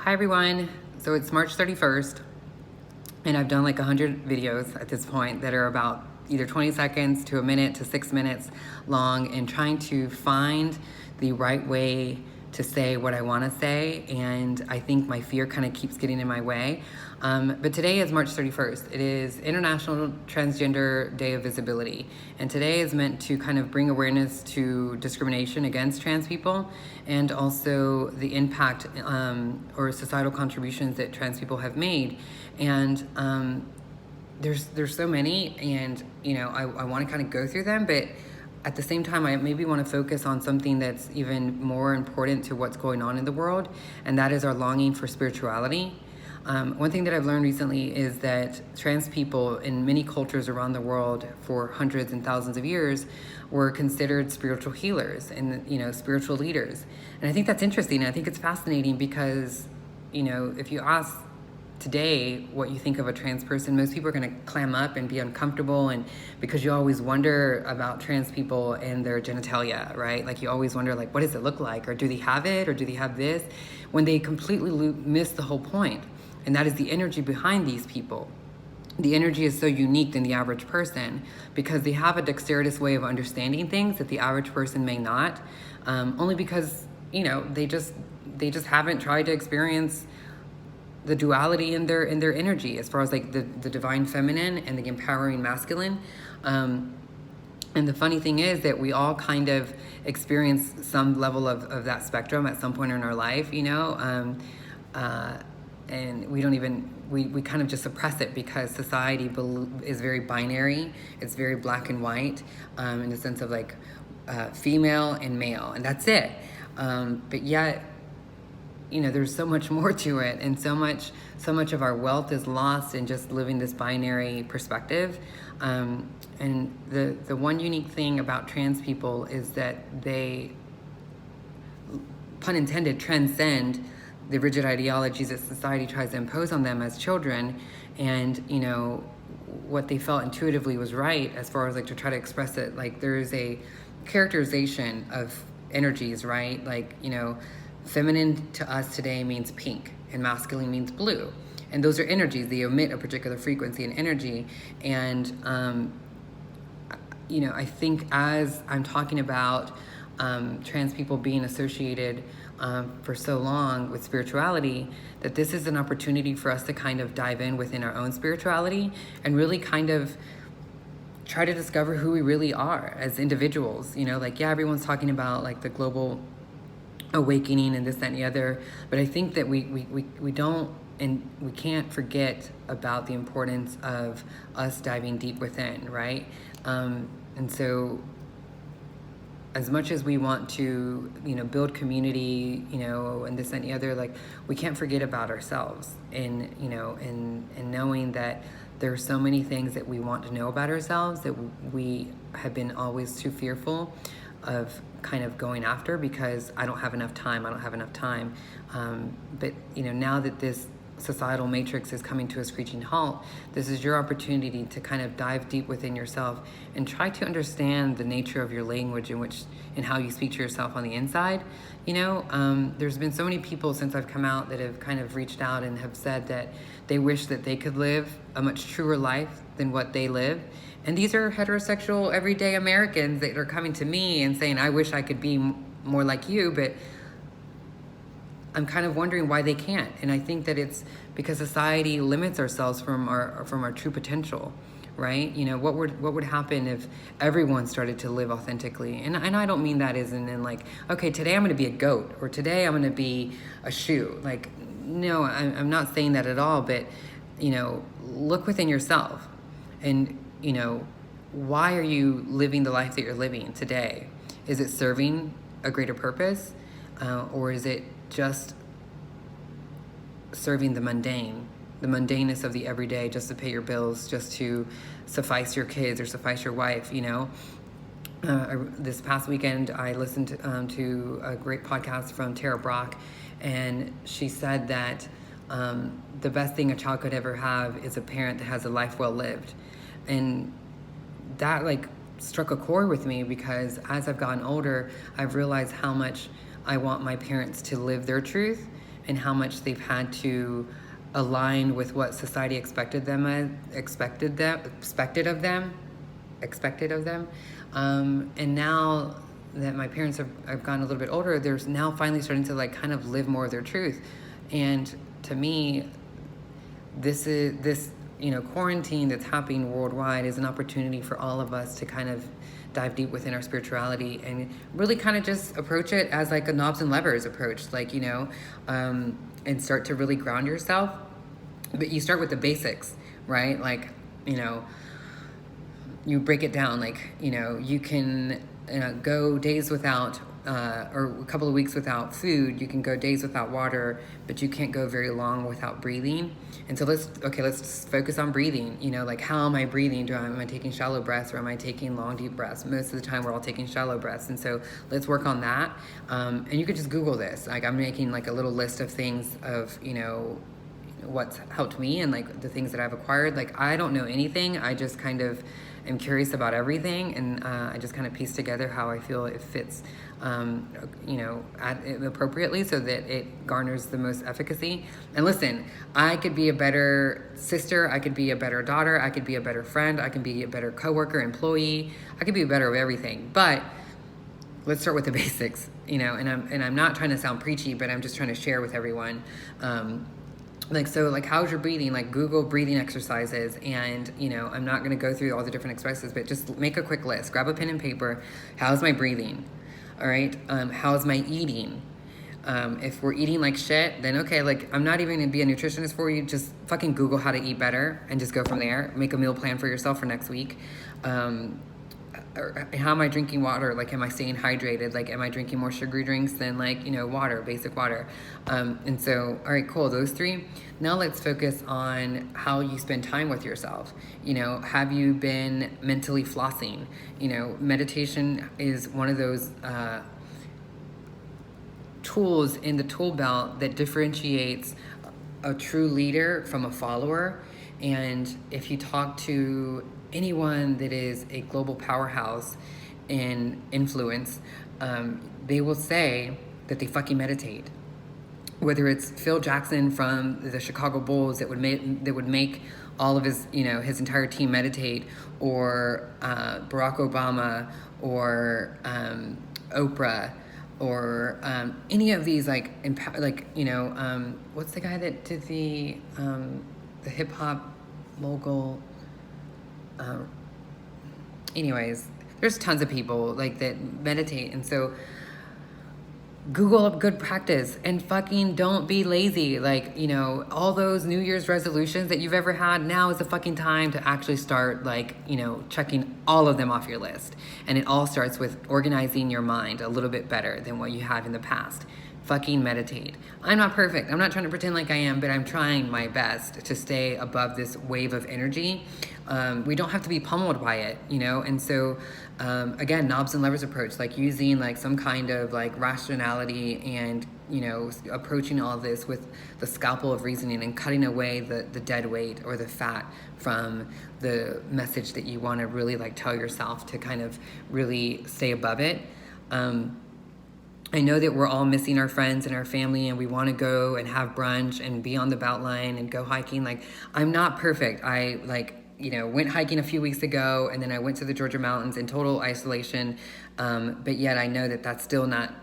Hi everyone. So it's March 31st and I've done like 100 videos at this point that are about either 20 seconds to a minute to 6 minutes long, and trying to find the right way to say what I want to say. And I think my fear kind of keeps getting in my way. But today is March 31st. It is International Transgender Day of Visibility. And today is meant to kind of bring awareness to discrimination against trans people, and also the impact or societal contributions that trans people have made. And there's so many, and I want to kind of go through them, but at the same time I maybe want to focus on something that's even more important to what's going on in the world, and that is our longing for spirituality. One thing that I've learned recently is that trans people in many cultures around the world for hundreds and thousands of years were considered spiritual healers and spiritual leaders. And I think that's interesting. I think it's fascinating because if you ask today what you think of a trans person, most people are going to clam up and be uncomfortable, and because you always wonder about trans people and their genitalia, right? Like you always wonder, like, what does it look like, or do they have it, or do they have this, when they completely miss the whole point, and that is the energy behind these people. The energy is so unique than the average person because they have a dexterous way of understanding things that the average person may not, only because they just haven't tried to experience the duality in their energy, as far as like the divine feminine and the empowering masculine. And the funny thing is that we all kind of experience some level of that spectrum at some point in our life, and we don't even, we kind of just suppress it because society is very binary. It's very black and white, in the sense of like female and male, and that's it. But yet, there's so much more to it, and so much of our wealth is lost in just living this binary perspective. And the one unique thing about trans people is that they, pun intended, transcend the rigid ideologies that society tries to impose on them as children. And what they felt intuitively was right, as far as like to try to express it. Like there is a characterization of energies, right? Like feminine to us today means pink, and masculine means blue. And those are energies. They emit a particular frequency and energy. And, I think as I'm talking about trans people being associated for so long with spirituality, that this is an opportunity for us to kind of dive in within our own spirituality and really kind of try to discover who we really are as individuals. Everyone's talking about like the global awakening and this, that, and the other, but I think that we don't, and we can't forget about the importance of us diving deep within, right? And so as much as we want to build community, and this, that, and the other, like we can't forget about ourselves, and and knowing that there are so many things that we want to know about ourselves that we have been always too fearful of kind of going after, because I don't have enough time. But now that this societal matrix is coming to a screeching halt, this is your opportunity to kind of dive deep within yourself and try to understand the nature of your language and how you speak to yourself on the inside. There's been so many people since I've come out that have kind of reached out and have said that they wish that they could live a much truer life than what they live. And these are heterosexual, everyday Americans that are coming to me and saying, I wish I could be more like you, but I'm kind of wondering why they can't. And I think that it's because society limits ourselves from our true potential, right? What would happen if everyone started to live authentically? And I don't mean that as in like, okay, today I'm going to be a goat, or today I'm going to be a shoe. Like, no, I'm not saying that at all. But look within yourself, and why are you living the life that you're living today? Is it serving a greater purpose, or is it just serving the mundaneness of the everyday, just to pay your bills, just to suffice your kids or suffice your wife? This past weekend I listened to a great podcast from Tara Brach, and she said that the best thing a child could ever have is a parent that has a life well lived. And that like struck a chord with me, because as I've gotten older, I've realized how much I want my parents to live their truth and how much they've had to align with what society expected of them. And now that my parents have gotten a little bit older, they're now finally starting to like kind of live more of their truth. And to me, this quarantine that's happening worldwide is an opportunity for all of us to kind of dive deep within our spirituality and really kind of just approach it as like a knobs and levers approach, like, and start to really ground yourself. But you start with the basics, right? Like, you break it down, like, you can go days without or a couple of weeks without food. You can go days without water, but you can't go very long without breathing. And so let's focus on breathing. Like, how am I breathing? Am I taking shallow breaths, or am I taking long, deep breaths? Most of the time we're all taking shallow breaths. And so let's work on that. And you could just Google this. Like, I'm making like a little list of things of, what's helped me and like the things that I've acquired. Like, I don't know anything. I just kind of am curious about everything, and I just kind of piece together how I feel it fits, appropriately, so that it garners the most efficacy. And listen, I could be a better sister, I could be a better daughter, I could be a better friend, I could be a better coworker, employee, I could be better of everything. But let's start with the basics, and I'm not trying to sound preachy, but I'm just trying to share with everyone. How's your breathing? Like, Google breathing exercises, and I'm not going to go through all the different exercises, but just make a quick list. Grab a pen and paper. How's my breathing? All right. How's my eating? If we're eating like shit, then okay, like, I'm not even going to be a nutritionist for you. Just fucking Google how to eat better and just go from there. Make a meal plan for yourself for next week. Or how am I drinking water? Like, am I staying hydrated? Like, am I drinking more sugary drinks than water, basic water? And so, all right, cool, those three. Now let's focus on how you spend time with yourself. Have you been mentally flossing? Meditation is one of those tools in the tool belt that differentiates a true leader from a follower. And if you talk to anyone that is a global powerhouse in influence, they will say that they fucking meditate. Whether it's Phil Jackson from the Chicago Bulls that would make all of his his entire team meditate, or Barack Obama, or Oprah, or any of these what's the guy that did the hip hop mogul? Anyways, there's tons of people like that meditate. And so Google up good practice and fucking don't be lazy. Like, all those New Year's resolutions that you've ever had, now is the fucking time to actually start checking all of them off your list. And it all starts with organizing your mind a little bit better than what you have in the past. Fucking meditate. I'm not perfect. I'm not trying to pretend like I am, but I'm trying my best to stay above this wave of energy. We don't have to be pummeled by it, And so, again, knobs and levers approach, like using like some kind of like rationality and, approaching all this with the scalpel of reasoning and cutting away the dead weight or the fat from the message that you want to really like tell yourself to kind of really stay above it. I know that we're all missing our friends and our family, and we want to go and have brunch and be on the Beltline and go hiking. Like, I'm not perfect. I went hiking a few weeks ago, and then I went to the Georgia mountains in total isolation. But yet I know that that's still not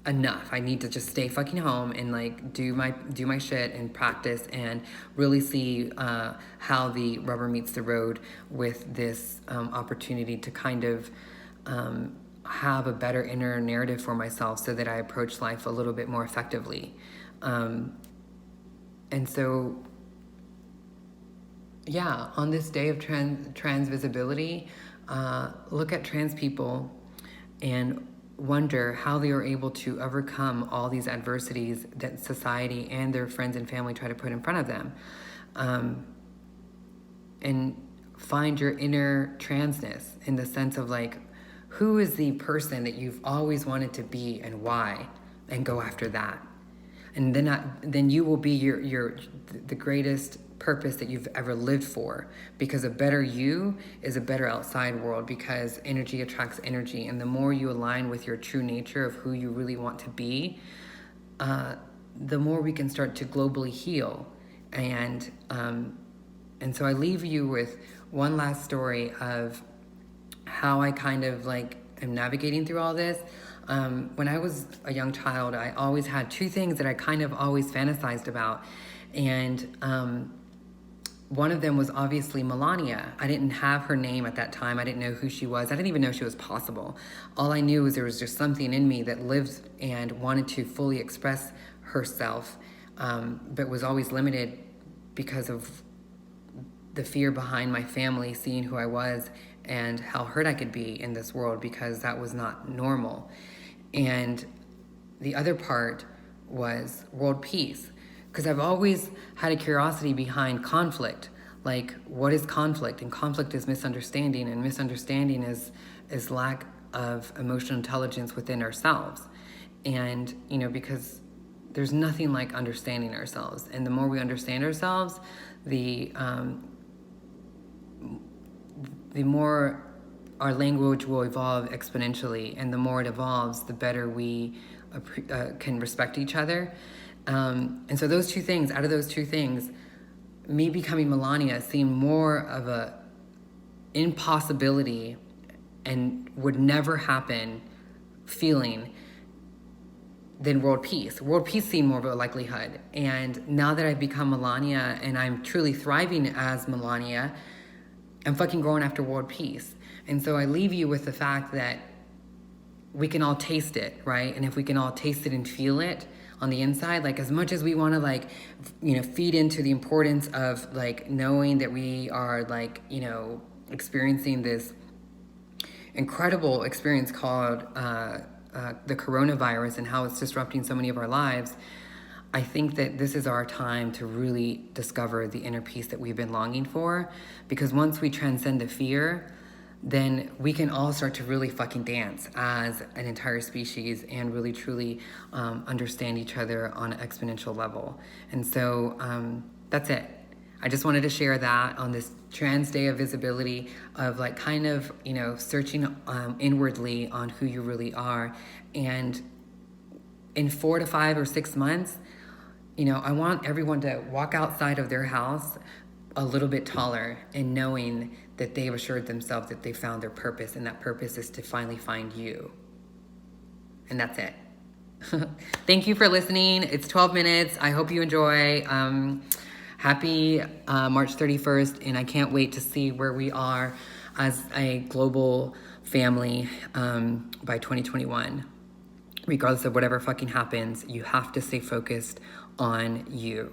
enough. I need to just stay fucking home and like do my shit and practice and really see how the rubber meets the road with this opportunity to kind of have a better inner narrative for myself, so that I approach life a little bit more effectively. And so, yeah, on this day of trans visibility, look at trans people and wonder how they are able to overcome all these adversities that society and their friends and family try to put in front of them. And find your inner transness, in the sense of like, who is the person that you've always wanted to be and why, and go after that. And then you will be the greatest purpose that you've ever lived for, because a better you is a better outside world, because energy attracts energy. And the more you align with your true nature of who you really want to be, the more we can start to globally heal. And so I leave you with one last story of how I kind of like am navigating through all this. When I was a young child, I always had two things that I kind of always fantasized about. And one of them was obviously Melania. I didn't have her name at that time. I didn't know who she was. I didn't even know she was possible. All I knew was there was just something in me that lived and wanted to fully express herself, but was always limited because of the fear behind my family seeing who I was and how hurt I could be in this world, because that was not normal. And the other part was world peace, because I've always had a curiosity behind conflict. Like, what is conflict? And conflict is misunderstanding, and misunderstanding is lack of emotional intelligence within ourselves. And, you know, because there's nothing like understanding ourselves. And the more we understand ourselves, the more our language will evolve exponentially, and the more it evolves, the better we can respect each other. And so those two things, out of those two things, me becoming Melania seemed more of a impossibility and would never happen feeling than world peace. World peace seemed more of a likelihood. And now that I've become Melania and I'm truly thriving as Melania, I'm fucking going after world peace. And so I leave you with the fact that we can all taste it, right? And if we can all taste it and feel it on the inside, like as much as we want to like, you know, feed into the importance of like knowing that we are like, you know, experiencing this incredible experience called the coronavirus and how it's disrupting so many of our lives, I think that this is our time to really discover the inner peace that we've been longing for. Because once we transcend the fear, then we can all start to really fucking dance as an entire species and really truly understand each other on an exponential level. And so that's it. I just wanted to share that on this Trans Day of Visibility, of like kind of, you know, searching inwardly on who you really are. And in 4 to 5 or 6 months, you know, I want everyone to walk outside of their house a little bit taller and knowing that they've assured themselves that they found their purpose, and that purpose is to finally find you. And that's it. Thank you for listening. It's 12 minutes. I hope you enjoy. Happy March 31st, and I can't wait to see where we are as a global family by 2021. Regardless of whatever fucking happens, you have to stay focused on you.